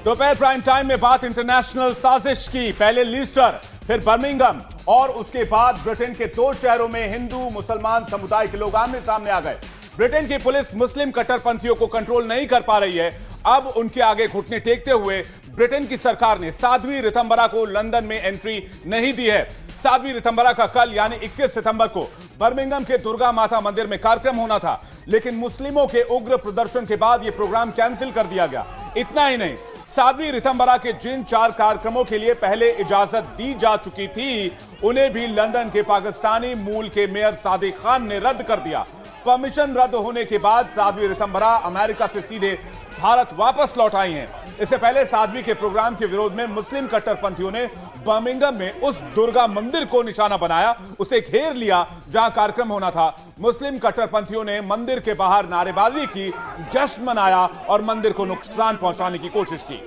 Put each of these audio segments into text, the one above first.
दोपहर prime time में बात इंटरनेशनल साजिश की। पहले लीस्टर, फिर बर्मिंघम और उसके बाद ब्रिटेन के 2 शहरों में हिंदू मुसलमान समुदाय के लोग आमने सामने आ गए। ब्रिटेन की पुलिस मुस्लिम कट्टरपंथियों को कंट्रोल नहीं कर पा रही है। अब उनके आगे घुटने टेकते हुए ब्रिटेन की सरकार ने साध्वी रितंबरा को लंदन में एंट्री नहीं दी है। साध्वी रितंबरा का कल यानी 21 सितंबर को बर्मिंघम के दुर्गा माता मंदिर में कार्यक्रम होना था, लेकिन मुस्लिमों के उग्र प्रदर्शन के बाद यह प्रोग्राम कैंसिल कर दिया गया। इतना ही नहीं, साध्वी रितंबरा के जिन 4 कार्यक्रमों के लिए पहले इजाजत दी जा चुकी थी, उन्हें भी लंदन के पाकिस्तानी मूल के मेयर सादिक खान ने रद्द कर दिया। परमिशन रद्द होने के बाद साध्वी रितंबरा अमेरिका से सीधे भारत वापस लौट आई हैं। इससे पहले साध्वी के प्रोग्राम के विरोध में मुस्लिम कट्टरपंथियों ने बर्मिंघम में उस दुर्गा मंदिर को निशाना बनाया, उसे घेर लिया जहां कार्यक्रम होना था। मुस्लिम कट्टरपंथियों ने मंदिर के बाहर नारेबाजी की, जश्न मनाया और मंदिर को नुकसान पहुंचाने की कोशिश की।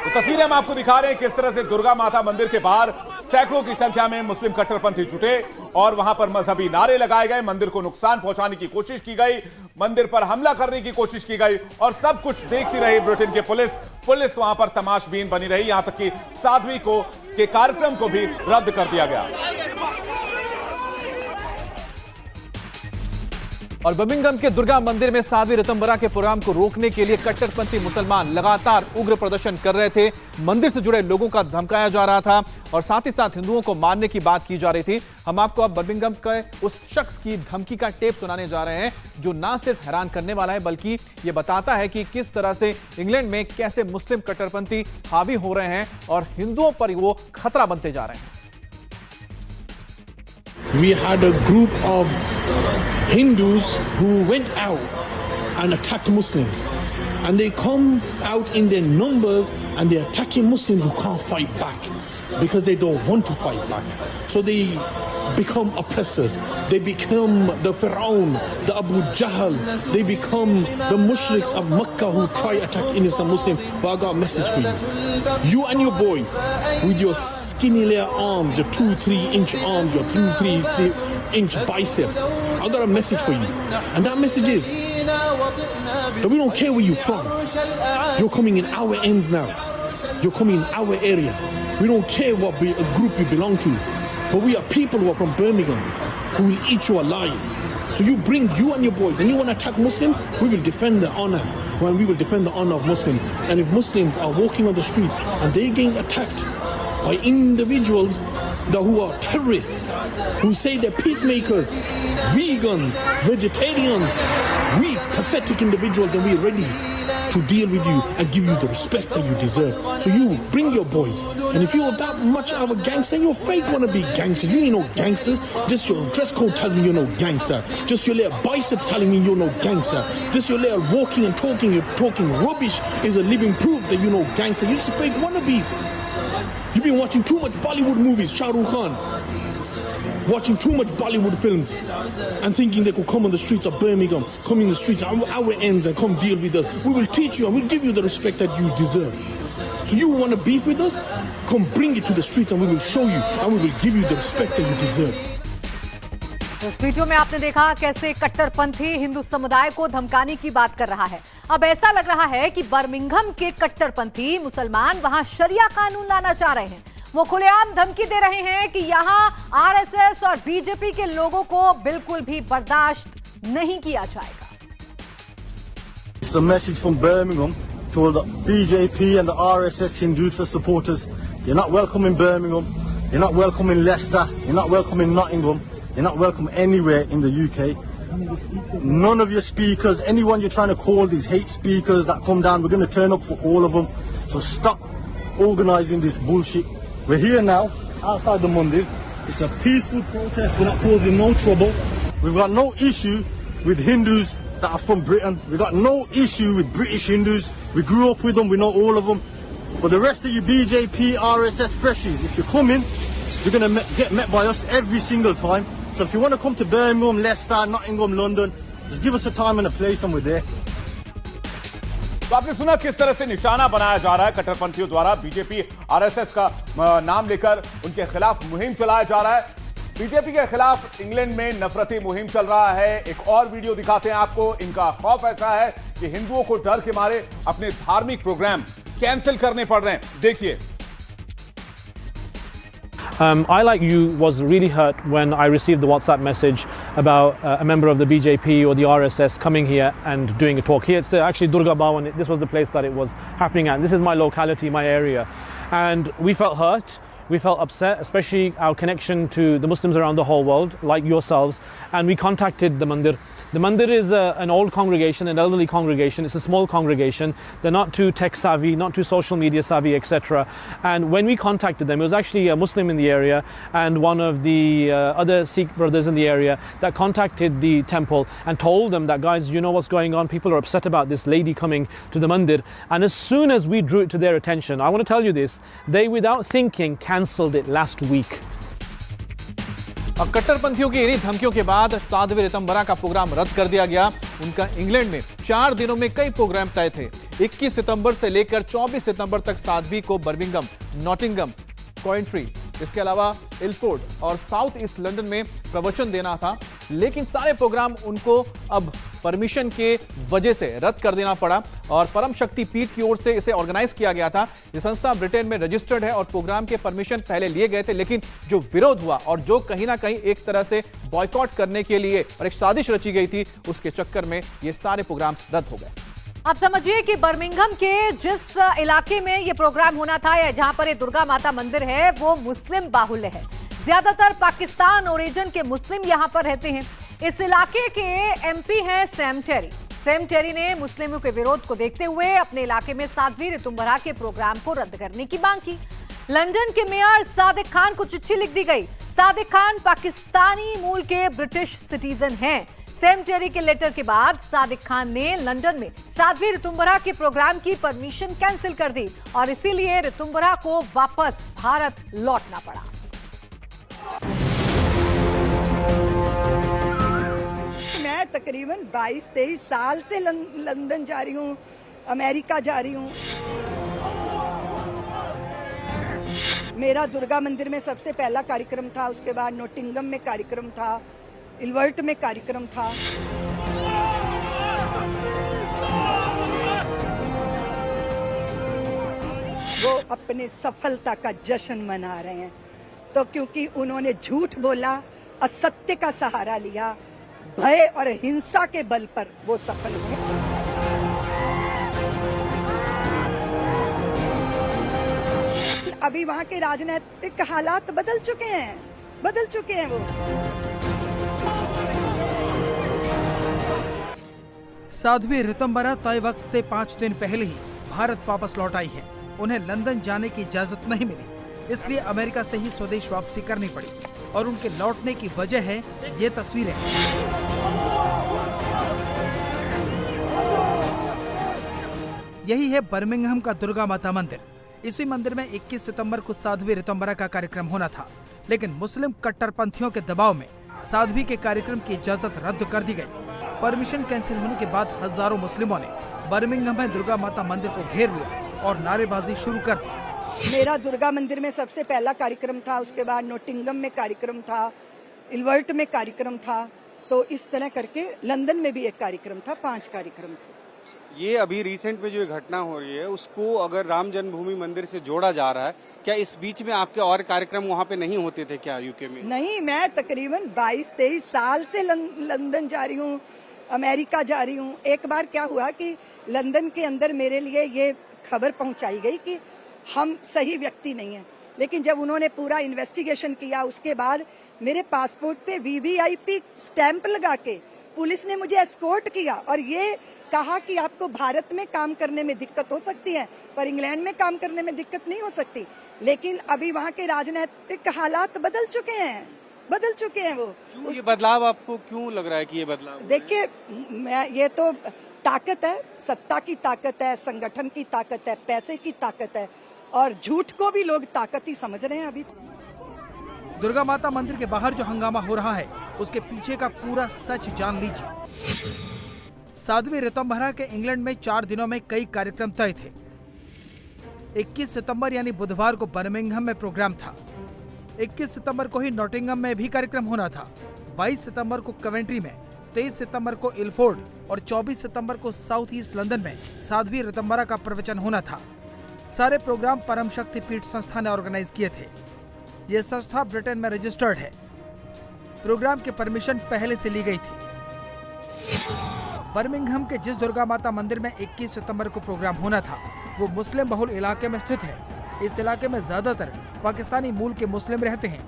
तो तस्वीरें हम आपको दिखा रहे हैं किस तरह से दुर्गा माता मंदिर के बाहर सैकड़ों की संख्या में मुस्लिम कट्टरपंथी जुटे और वहां पर मजहबी नारे लगाए गए, मंदिर को नुकसान पहुंचाने की कोशिश की गई, मंदिर पर हमला करने की कोशिश की गई और सब कुछ देखती रही ब्रिटेन की पुलिस वहां पर तमाशबीन बनी रही, यहां तक कि साध्वी के कार्यक्रम को भी रद्द कर दिया गया। और बर्मिंघम के दुर्गा मंदिर में साध्वी रितंबरा के प्रोग्राम को रोकने के लिए कट्टरपंथी मुसलमान लगातार उग्र प्रदर्शन कर रहे थे। मंदिर से जुड़े लोगों का धमकाया जा रहा था और साथ ही साथ हिंदुओं को मारने की बात की जा रही थी। हम आपको अब बर्मिंघम के उस शख्स की धमकी का टेप सुनाने जा रहे हैं जो ना सिर्फ हैरान करने वाला है बल्कि ये बताता है कि किस तरह से इंग्लैंड में कैसे मुस्लिम कट्टरपंथी हावी हो रहे हैं और हिंदुओं पर वो खतरा बनते जा रहे हैं। We had a group of Hindus who went out and attacked Muslims, and they come out in their numbers and they're attacking Muslims who can't fight back because they don't want to fight back. So they become oppressors. They become the Pharaoh, the Abu Jahl. They become the mushriks of Makkah who try to attack innocent Muslims. But I got a message for you. You and your boys with your skinny little arms, your 2-3 inch arms, your 2-3 inch biceps. I got a message for you. And that message is that we don't care where you're from. You're coming in our ends now. You're coming in our area. We don't care what group you belong to. But we are people who are from Birmingham who will eat you alive. So you bring you and your boys and you want to attack Muslims, we will defend the honor. When we will defend the honor of Muslims. And if Muslims are walking on the streets and they're getting attacked by individuals who are terrorists, who say they're peacemakers, vegans, vegetarians, we pathetic individuals, then we're ready to deal with you and give you the respect that you deserve. So you bring your boys, and if you're that much of a gangster, you're fake wannabe gangster. You ain't no gangsters. Just your dress code tells me you're no gangster. Just your little biceps telling me you're no gangster. Just your little walking and talking, you're talking rubbish is a living proof that you're no gangster. You're just fake wannabes. You've been watching too much Bollywood movies, Shah Rukh Khan. Watching too much Bollywood films and thinking they could come on the streets of Birmingham, come in the streets, our ends, and come deal with us. We will teach you and we'll give you the respect that you deserve. So you want to beef with us? Come bring it to the streets and we will show you and we will give you the respect that you deserve. इस video में आपने देखा कैसे कट्टरपंथी हिंदू समुदाय को धमकाने की बात कर रहा है। अब ऐसा लग रहा है कि बर्मिंघम के कट्टरपंथी मुसलमान वहां शरिया कानून लाना चाह रहे हैं। वो खुलेआम धमकी दे रहे हैं कि यहां आरएसएस और बीजेपी के लोगों को बिल्कुल भी बर्दाश्त नहीं किया जाएगा। It's a message from Birmingham to all the BJP and the RSS Hindu supporters. You're not welcome in Birmingham. You're not welcome in Leicester. You're not welcome in Nottingham. You're not welcome anywhere in the UK. None of your speakers, anyone you're trying to call these hate speakers that come down, we're going to turn up for all of them. So stop organising this bullshit. We're here now, outside the Mandir. It's a peaceful protest. We're not causing no trouble. We've got no issue with Hindus that are from Britain. We've got no issue with British Hindus. We grew up with them. We know all of them. But the rest of you BJP, RSS freshies, if you come in, you're going to get met by us every single time. So if you want to come to Birmingham, Leicester, Nottingham, London, just give us a time and a place and we're there. तो आपने सुना किस तरह से निशाना बनाया जा रहा है कट्टरपंथियों द्वारा। बीजेपी आरएसएस का नाम लेकर उनके खिलाफ मुहिम चलाया जा रहा है। बीजेपी के खिलाफ इंग्लैंड में नफरती मुहिम चल रहा है। एक और वीडियो दिखाते हैं आपको। इनका खौफ ऐसा है कि हिंदुओं को डर के मारे अपने धार्मिक प्रोग्राम कैंसिल करने पड़ रहे हैं। देखिए। I, like you, was really hurt when I received the WhatsApp message about a member of the BJP or the RSS coming here and doing a talk here. It's actually Durga Bhawan. This was the place that it was happening at. This is my locality, my area. And we felt hurt. We felt upset, especially our connection to the Muslims around the whole world, like yourselves. And we contacted the Mandir. The Mandir is an old congregation, an elderly congregation. It's a small congregation. They're not too tech savvy, not too social media savvy, etc. And when we contacted them, it was actually a Muslim in the area and one of the other Sikh brothers in the area that contacted the temple and told them that, guys, you know what's going on? People are upset about this lady coming to the Mandir. And as soon as we drew it to their attention, I want to tell you this, they, without thinking, cancelled it last week. और कट्टरपंथियों की इन्हीं धमकियों के बाद साध्वी ऋतंभरा का programme रद्द कर दिया गया। उनका इंग्लैंड में 4 दिनों में कई प्रोग्राम तय थे। 21 सितंबर से लेकर 24 सितंबर तक साध्वी को बर्मिंघम, नॉटिंघम, कॉवेंट्री, इसके अलावा इल्फोर्ड और साउथ ईस्ट लंदन में प्रवचन देना था, लेकिन सारे प्रोग्राम उनको अब परमिशन के वजह से रद्द कर देना पड़ा। और परम शक्ति पीठ की ओर से इसे ऑर्गेनाइज किया गया था। ये संस्था ब्रिटेन में रजिस्टर्ड है और प्रोग्राम के परमिशन पहले लिए गए थे, लेकिन जो विरोध हुआ और जो कहीं ना कहीं एक तरह से बॉयकॉट करने के लिए और एक साजिश रची गई थी, उसके चक्कर में ये सारे प्रोग्राम रद्द हो गए। आप समझिए कि बर्मिंघम के जिस इलाके में ये प्रोग्राम होना था या जहां पर ये दुर्गा माता मंदिर है, वो मुस्लिम बाहुल्य है। ज्यादातर पाकिस्तान ओरिजिन के मुस्लिम यहां पर रहते हैं। इस इलाके के एमपी हैं सैम टेरी। सैम टेरी ने मुस्लिमों के विरोध को देखते हुए अपने इलाके में साध्वी ऋतुंभरा के प्रोग्राम को रद्द करने की मांग की। लंदन के मेयर सादिक खान को चिट्ठी लिख दी गई। सादिक खान पाकिस्तानी मूल के ब्रिटिश सिटीजन हैं। सैम टेरी के लेटर के बाद सादिक खान ने लंदन में साध्वी ऋतुंभरा के प्रोग्राम की परमिशन कैंसिल कर दी और इसीलिए ऋतुंभरा को वापस भारत लौटना पड़ा। मैं तकरीबन 22-23 साल से लंदन जा रही हूँ, अमेरिका जा रही हूँ। मेरा दुर्गा मंदिर में सबसे पहला कार्यक्रम था, उसके बाद नोटिंगम में कार्यक्रम था, इल्वर्ट में कार्यक्रम था। वो अपने सफलता का जश्न मना रहे हैं, तो क्योंकि उन्होंने झूठ बोला, असत्य का सहारा लिया, भय और हिंसा के बल पर वो सफल हुए। अभी वहाँ के राजनीतिक हालात बदल चुके हैं वो। साध्वी ऋतंभरा तय वक्त से 5 दिन पहले ही भारत वापस लौट आई है। उन्हें लंदन जाने की इजाजत नहीं मिली, इसलिए अमेरिका से ही स्वदेश वापसी करनी पड़ी और उनके लौटने की वजह है ये तस्वीरें। यही है बर्मिंघम का दुर्गा माता मंदिर। इसी मंदिर में 21 सितंबर को साध्वी ऋतंभरा का कार्यक्रम होना था, लेकिन मुस्लिम कट्टरपंथियों के दबाव में साध्वी के कार्यक्रम की इजाजत रद्द कर दी गई। परमिशन कैंसिल होने के बाद हजारों मुस्लिमों ने बर्मिंघम में दुर्गा माता मंदिर को घेर लिया और नारेबाजी शुरू कर दी। मेरा दुर्गा मंदिर में सबसे पहला कार्यक्रम था, उसके बाद नोटिंगम में कार्यक्रम था, इल्वर्ट में कार्यक्रम था, तो इस तरह करके लंदन में भी एक कार्यक्रम था, 5 कार्यक्रम थे। ये अभी रिसेंट में जो घटना हो रही है उसको अगर राम जन्मभूमि मंदिर से जोड़ा जा रहा है, क्या इस बीच में आपके और कार्यक्रम वहाँ पे नहीं होते थे क्या यूके में? नहीं, मैं तकरीबन 22-23 साल से लंदन जा रही हूँ, अमेरिका जा रही हूँ। एक बार क्या हुआ कि लंदन के अंदर मेरे लिए ये खबर पहुंचाई गई कि हम सही व्यक्ति नहीं हैं, लेकिन जब उन्होंने पूरा इन्वेस्टिगेशन किया उसके बाद मेरे पासपोर्ट पे VVIP स्टैंप लगा के पुलिस ने मुझे एस्कॉर्ट किया और ये कहा कि आपको भारत में काम करने में दिक्कत हो सकती है पर इंग्लैंड में काम करने में दिक्कत नहीं हो सकती। लेकिन अभी वहाँ के राजनीतिक हालात बदल चुके हैं वो। ये बदलाव आपको क्यों लग रहा है कि ये बदलाव? देखिए, ये तो ताकत है, सत्ता की ताकत है, संगठन की ताकत है, पैसे की ताकत है और झूठ को भी लोग ताकत ही समझ रहे हैं अभी। दुर्गा माता मंदिर के बाहर जो हंगामा हो रहा है उसके पीछे का पूरा सच जान लीजिए। साध्वी ऋतंभरा के इंग्लैंड में 4 दिनों में कई कार्यक्रम तय थे। 21 सितंबर यानी बुधवार को बर्मिंघम में प्रोग्राम था। 21 सितंबर को ही नॉटिंघम में भी कार्यक्रम होना था। 22 सितंबर को कवेंट्री में, 23 सितंबर को इलफोर्ड और 24 सितंबर को साउथ ईस्ट लंदन में साध्वी ऋतंबरा का प्रवचन होना था। सारे प्रोग्राम परम शक्ति पीठ संस्था ने ऑर्गेनाइज किए थे। यह संस्था ब्रिटेन में रजिस्टर्ड है। प्रोग्राम की परमिशन पहले से ली गई थी। बर्मिंघम के जिस दुर्गा माता मंदिर में 21 सितंबर को प्रोग्राम होना था, वो मुस्लिम बहुल इलाके में स्थित है। इस इलाके में ज्यादातर पाकिस्तानी मूल के मुस्लिम रहते हैं।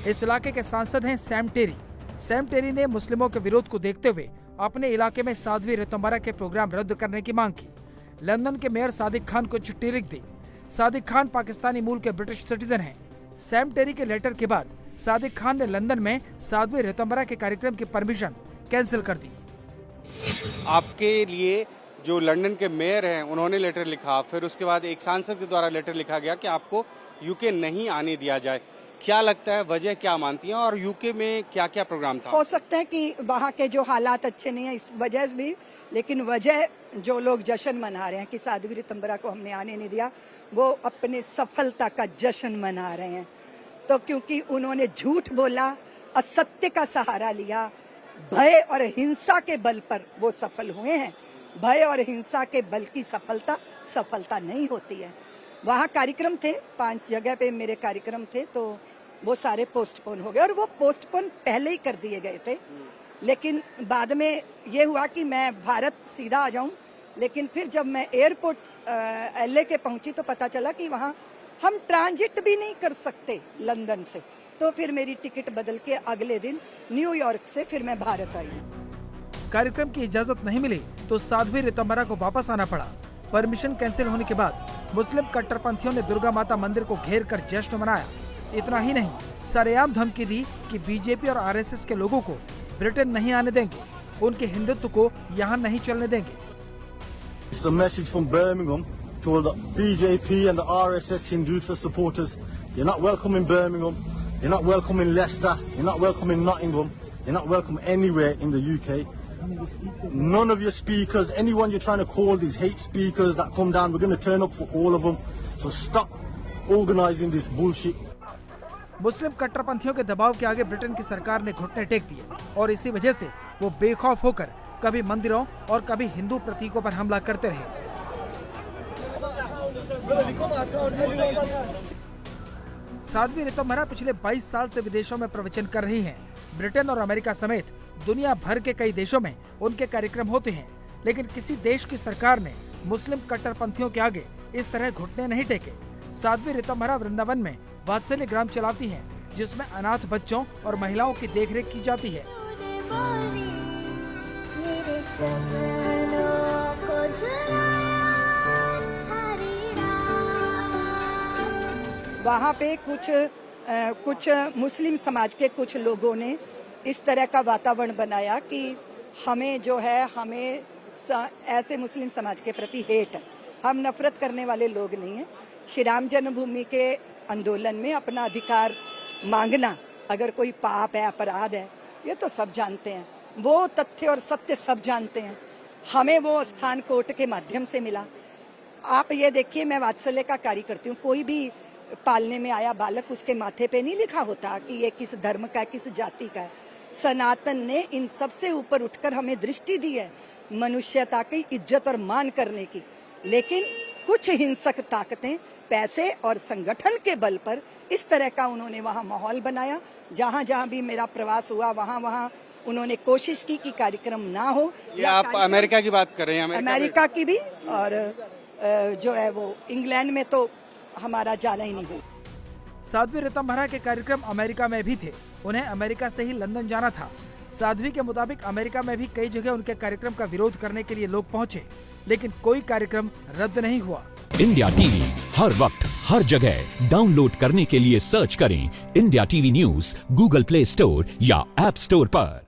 इस इलाके के सांसद हैं सैम टेरी। सैम टेरी ने मुस्लिमों के विरोध को देखते हुए अपने इलाके में साध्वी ऋतंबरा के प्रोग्राम रद्द करने की मांग की। लंदन के मेयर सादिक खान को चिट्ठी लिख दी। सादिक खान पाकिस्तानी मूल के ब्रिटिश सिटीजन हैं। सैम टेरी के लेटर के बाद सादिक खान ने लंदन में साध्वी ऋतंबरा के कार्यक्रम की परमिशन कैंसिल कर दी। आपके लिए जो लंदन के मेयर हैं उन्होंने लेटर लिखा, फिर उसके बाद एक सांसद के द्वारा लेटर लिखा गया कि आपको यूके नहीं आने दिया जाए। क्या लगता है, वजह क्या मानती हैं, और यूके में क्या क्या प्रोग्राम था? हो सकता है कि वहाँ के जो हालात अच्छे नहीं है इस वजह भी, लेकिन वजह जो लोग जश्न मना रहे हैं कि साध्वी ऋतंबरा को हमने आने नहीं दिया, वो अपने सफलता का जश्न मना रहे हैं। तो क्योंकि उन्होंने झूठ बोला, असत्य का सहारा लिया, भय और हिंसा के बल पर वो सफल हुए हैं। भय और हिंसा के बल की सफलता नहीं होती है। वहाँ कार्यक्रम थे, 5 जगह पे मेरे कार्यक्रम थे, तो वो सारे पोस्टपोन हो गए, और वो पोस्टपोन पहले ही कर दिए गए थे। लेकिन बाद में ये हुआ कि मैं भारत सीधा आ जाऊं, लेकिन फिर जब मैं एयरपोर्ट LA के पहुंची तो पता चला कि वहाँ हम ट्रांजिट भी नहीं कर सकते लंदन से। तो फिर मेरी टिकट बदल के अगले दिन न्यूयॉर्क से फिर मैं भारत आई। कार्यक्रम की इजाजत नहीं मिली तो साध्वी ऋतंबरा को वापस आना पड़ा। परमिशन कैंसिल होने के बाद मुस्लिम कट्टरपंथियों ने दुर्गा माता मंदिर को घेर कर जश्न मनाया। इतना ही नहीं, सरेआम धमकी दी कि बीजेपी और RSS के लोगों को ब्रिटेन नहीं आने देंगे, उनके हिंदुत्व को यहाँ नहीं चलने देंगे। It's a message from Birmingham to all the BJP and the RSS Hinduism supporters. You're not welcome in Birmingham. You're not welcome in Leicester. You're not welcome in Nottingham. You're not welcome anywhere in the UK. None of your speakers, anyone you're trying to call these hate speakers that come down, we're going to turn up for all of them. So stop organising this bullshit. मुस्लिम कट्टरपंथियों के दबाव के आगे Britain की सरकार ने घुटने take दिए, और इसी वजह से वो बेखौफ होकर कभी मंदिरों और कभी हिंदू प्रतीकों पर हमला करते रहे। साध्वी ऋतंबरा पिछले 22 साल से विदेशों में प्रवचन कर रही हैं। ब्रिटेन और अमेरिका समेत दुनिया भर के कई देशों में उनके कार्यक्रम होते हैं, लेकिन किसी देश की सरकार ने मुस्लिम कट्टरपंथियों के आगे इस तरह घुटने नहीं टेके। साध्वी ऋतंबरा वृंदावन में वात्सल्य ग्राम चलाती हैं, जिसमें अनाथ बच्चों और महिलाओं की देखरेख की जाती है। वहाँ पे कुछ मुस्लिम समाज के कुछ लोगों ने इस तरह का वातावरण बनाया कि हमें जो है, हमें ऐसे मुस्लिम समाज के प्रति हेट है। हम नफरत करने वाले लोग नहीं हैं। श्री राम जन्मभूमि के आंदोलन में अपना अधिकार मांगना अगर कोई पाप है, अपराध है, ये तो सब जानते हैं। वो तथ्य और सत्य सब जानते हैं। हमें वो स्थान कोर्ट के माध्यम से मिला। आप ये देखिए, मैं वात्सल्य का कार्य करती हूँ। कोई भी पालने में आया बालक, उसके माथे पे नहीं लिखा होता कि ये किस धर्म का है, किस जाति का है। सनातन ने इन सब से ऊपर उठकर हमें दृष्टि दी है मनुष्यता की इज्जत और मान करने की। लेकिन कुछ हिंसक ताकतें पैसे और संगठन के बल पर इस तरह का उन्होंने वहाँ माहौल बनाया। जहाँ जहाँ भी मेरा प्रवास हुआ, वहाँ उन्होंने कोशिश की कि कार्यक्रम ना हो। ये आप अमेरिका की बात कर रहे हैं? अमेरिका की भी, और जो है वो इंग्लैंड में तो हमारा जाना ही नहीं हुआ। साध्वी ऋतंबरा के कार्यक्रम अमेरिका में भी थे। उन्हें अमेरिका से ही लंदन जाना था। साध्वी के मुताबिक अमेरिका में भी कई जगह उनके कार्यक्रम का विरोध करने के लिए लोग पहुंचे, लेकिन कोई कार्यक्रम रद्द नहीं हुआ। इंडिया टीवी हर वक्त हर जगह डाउनलोड करने के लिए सर्च करें India TV news Google play store या ऐप स्टोर पर।